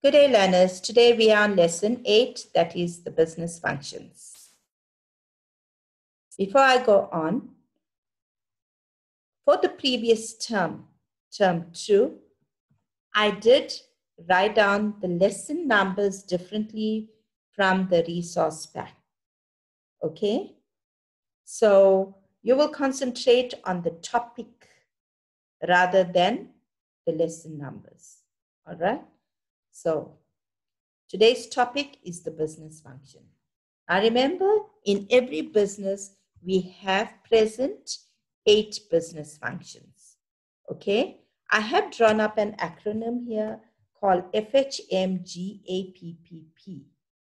Good day, learners. Today we are on lesson 8, that is the business functions. Before I go on, for the previous term 2, I did write down the lesson numbers differently from the resource pack. Okay? So you will concentrate on the topic rather than the lesson numbers. All right? So today's topic is the business function. Now remember, in every business, we have present 8 business functions. Okay? I have drawn up an acronym here called FHMGAPPP.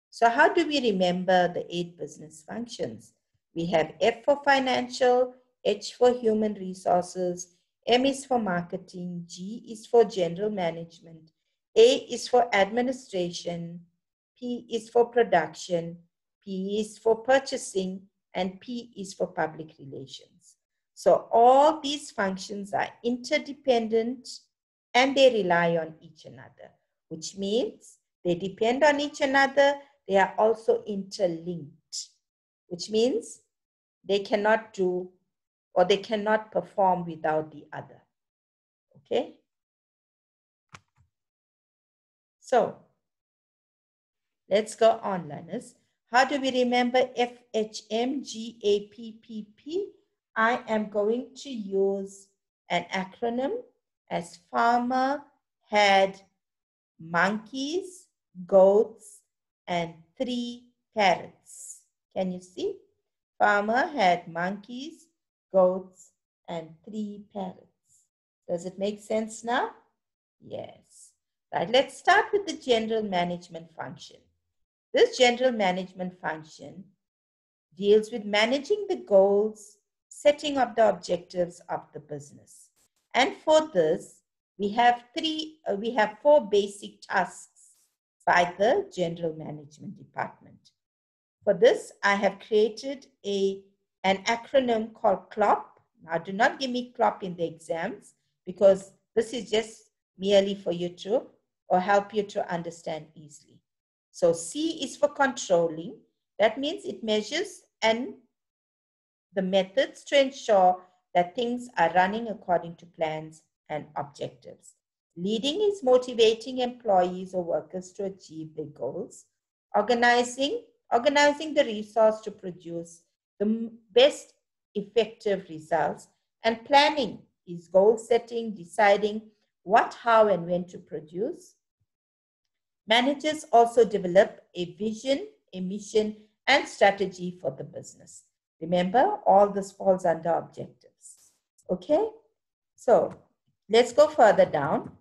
So how do we remember the 8 business functions? We have F for financial, H for human resources, M is for marketing, G is for general management, A is for administration, P is for production, P is for purchasing, and P is for public relations. So all these functions are interdependent and they rely on each another, which means they depend on each another. They are also interlinked, which means they cannot do or they cannot perform without the other. Okay? So let's go on, learners. How do we remember FHMGAPPP? I am going to use an acronym as farmer had monkeys, goats, and 3 parrots. Can you see? Farmer had monkeys, goats, and 3 parrots. Does it make sense now? Yes. Right, let's start with the general management function. This general management function deals with managing the goals, setting up the objectives of the business. And for this, we have 4 basic tasks by the general management department. For this, I have created an acronym called CLOP. Now, do not give me CLOP in the exams because this is just merely for you to or help you to understand easily. So C is for controlling. That means it measures and the methods to ensure that things are running according to plans and objectives. Leading is motivating employees or workers to achieve their goals. Organizing the resource to produce the best effective results. And planning is goal setting, deciding what, how, and when to produce. Managers also develop a vision, a mission, and strategy for the business. Remember, all this falls under objectives. Okay? So, let's go further down.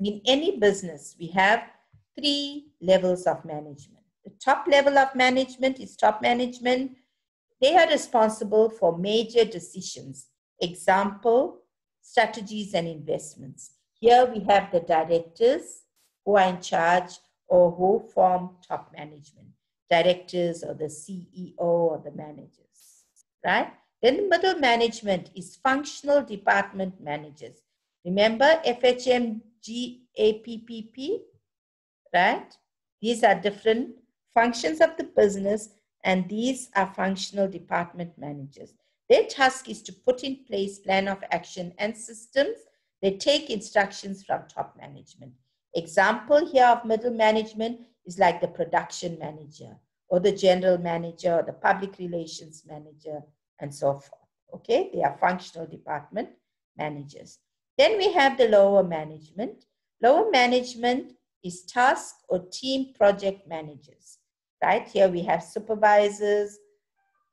In any business, we have 3 levels of management. The top level of management is top management. They are responsible for major decisions. Example, strategies and investments. Here we have the directors who are in charge or who form top management. Directors or the CEO or the managers, right? Then the middle management is functional department managers. Remember FHMGAPPP, right? These are different functions of the business and these are functional department managers. Their task is to put in place plan of action and systems. They take instructions from top management. Example here of middle management is like the production manager or the general manager or the public relations manager and so forth. Okay, they are functional department managers. Then we have the lower management. Lower management is task or team project managers, right? Here we have supervisors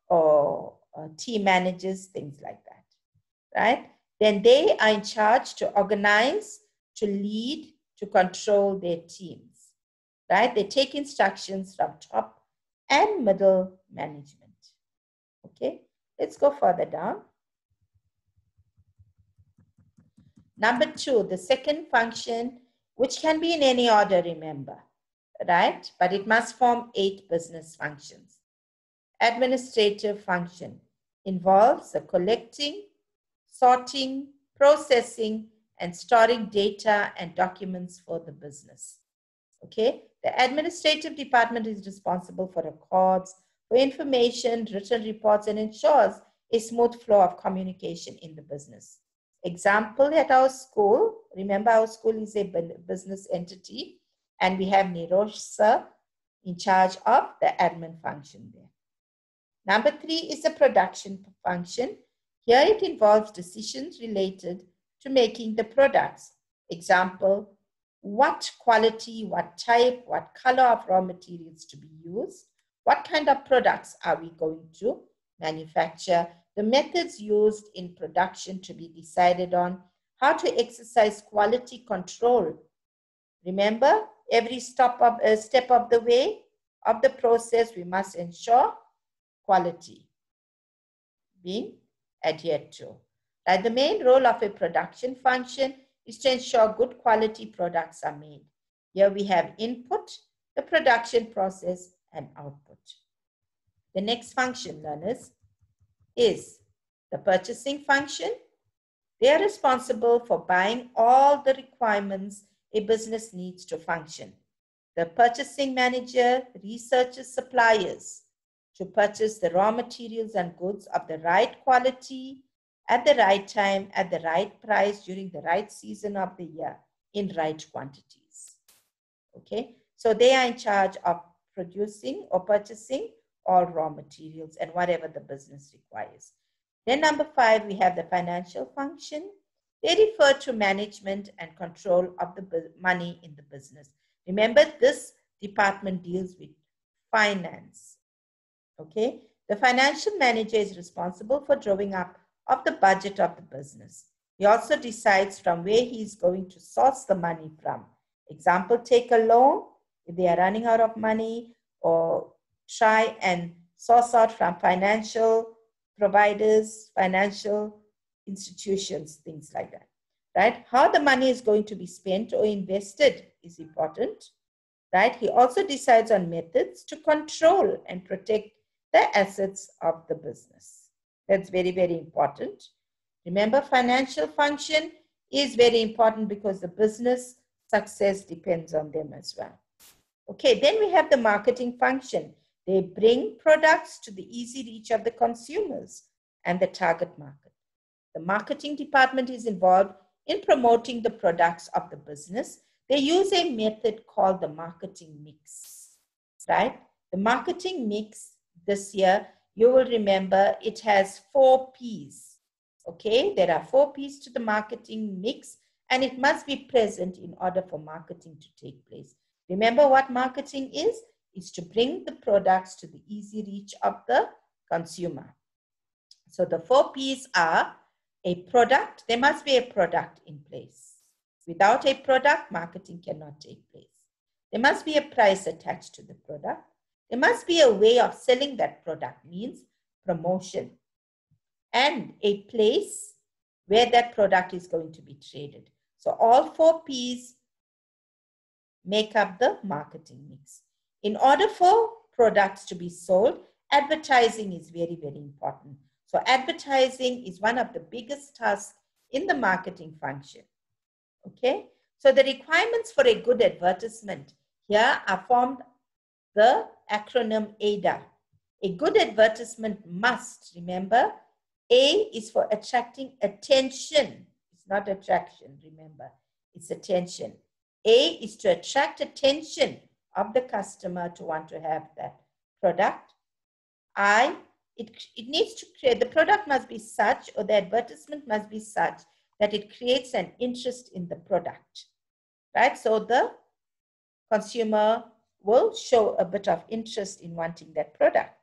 or team managers, things like that, right? Then they are in charge to organize, to lead, to control their teams, right? They take instructions from top and middle management. Okay, let's go further down. Number 2, the second function, which can be in any order, remember, right? But it must form 8 business functions. Administrative function involves the collecting, sorting, processing, and storing data and documents for the business. Okay, the administrative department is responsible for records, for information, written reports, and ensures a smooth flow of communication in the business. Example, at our school, remember our school is a business entity, and we have Nirosh sir in charge of the admin function there. Number 3 is the production function. Here it involves decisions related to making the products. Example, what quality, what type, what color of raw materials to be used, what kind of products are we going to manufacture, the methods used in production to be decided on, how to exercise quality control. Remember, every step of the way of the process, we must ensure quality being adhered to. Like the main role of a production function is to ensure good quality products are made. Here we have input, the production process, and output. The next function, learners, is the purchasing function. They are responsible for buying all the requirements a business needs to function. The purchasing manager researches suppliers to purchase the raw materials and goods of the right quality, at the right time, at the right price, during the right season of the year, in right quantities. Okay, so they are in charge of producing or purchasing all raw materials and whatever the business requires. Then number 5, we have the financial function. They refer to management and control of the money in the business. Remember, this department deals with finance. Okay, the financial manager is responsible for drawing up of the budget of the business. He also decides from where he is going to source the money from. Example, take a loan if they are running out of money, or try and source out from financial providers, financial institutions, things like that, right? How the money is going to be spent or invested is important, right? He also decides on methods to control and protect the assets of the business. That's very, very important. Remember, financial function is very important because the business success depends on them as well. Okay, then we have the marketing function. They bring products to the easy reach of the consumers and the target market. The marketing department is involved in promoting the products of the business. They use a method called the marketing mix, right? The marketing mix this year, you will remember it has 4 P's. Okay, there are 4 P's to the marketing mix, and it must be present in order for marketing to take place. Remember what marketing is? It's to bring the products to the easy reach of the consumer. So the 4 P's are a product. There must be a product in place. Without a product, marketing cannot take place. There must be a price attached to the product. There must be a way of selling that product, means promotion, and a place where that product is going to be traded. So all 4 P's make up the marketing mix. In order for products to be sold, advertising is very, very important. So advertising is one of the biggest tasks in the marketing function. Okay, so the requirements for a good advertisement here are formed the acronym ADA. A good advertisement must, remember, A is for attracting attention. It's not attraction, remember, it's attention. A is to attract attention of the customer to want to have that product. It needs to create, the product must be such, or the advertisement must be such that it creates an interest in the product, right? So the consumer will show a bit of interest in wanting that product.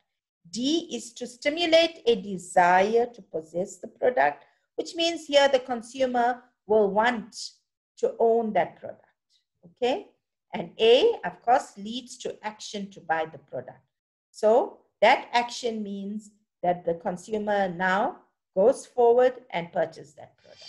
D is to stimulate a desire to possess the product, which means here the consumer will want to own that product, okay? And A, of course, leads to action to buy the product. So that action means that the consumer now goes forward and purchases that product.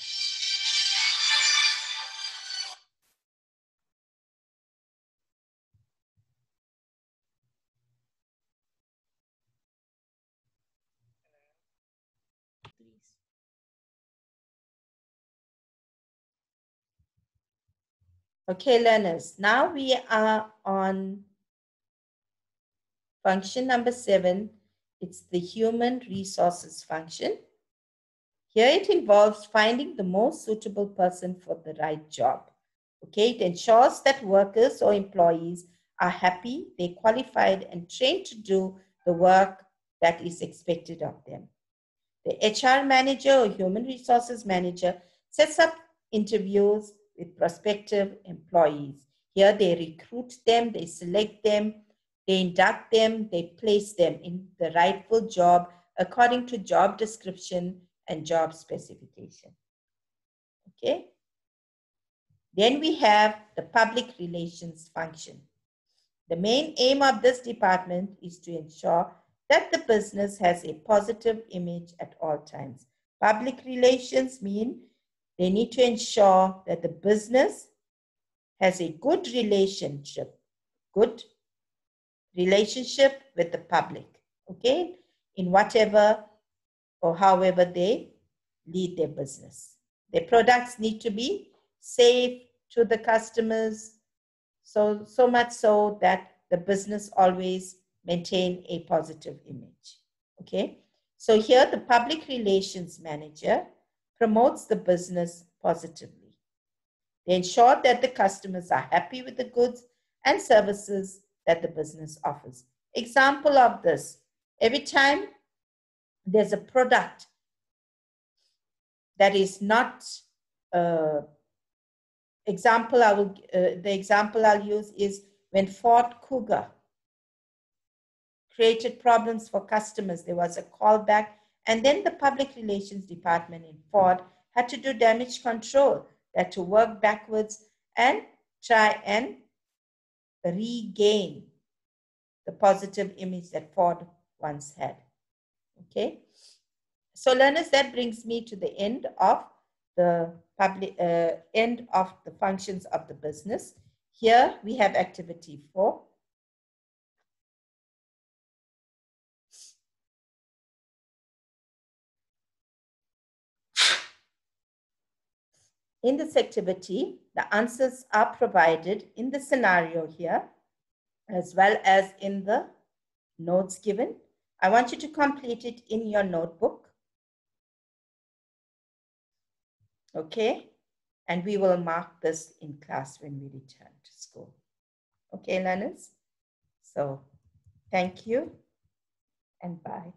Okay, learners, now we are on function number 7. It's the human resources function. Here it involves finding the most suitable person for the right job. Okay, it ensures that workers or employees are happy, they're qualified and trained to do the work that is expected of them. The HR manager or human resources manager sets up interviews with prospective employees. Here they recruit them, they select them, they induct them, they place them in the rightful job according to job description and job specification. Okay. Then we have the public relations function. The main aim of this department is to ensure that the business has a positive image at all times. Public relations mean they need to ensure that the business has a good relationship with the public, okay, in whatever or however they lead their business. Their products need to be safe to the customers, so much so that the business always maintain a positive image. Okay, so here the public relations manager promotes the business positively. They ensure that the customers are happy with the goods and services that the business offers. Example of this, every time there's a product that is not the example I'll use is when Ford Cougar created problems for customers. There was a callback, and then the public relations department in Ford had to do damage control, had to work backwards and try and regain the positive image that Ford once had. Okay, so learners, that brings me to the end of the functions of the business. Here we have activity 4. In this activity, the answers are provided in the scenario here, as well as in the notes given. I want you to complete it in your notebook. Okay, and we will mark this in class when we return to school. Okay, learners? So, thank you and bye.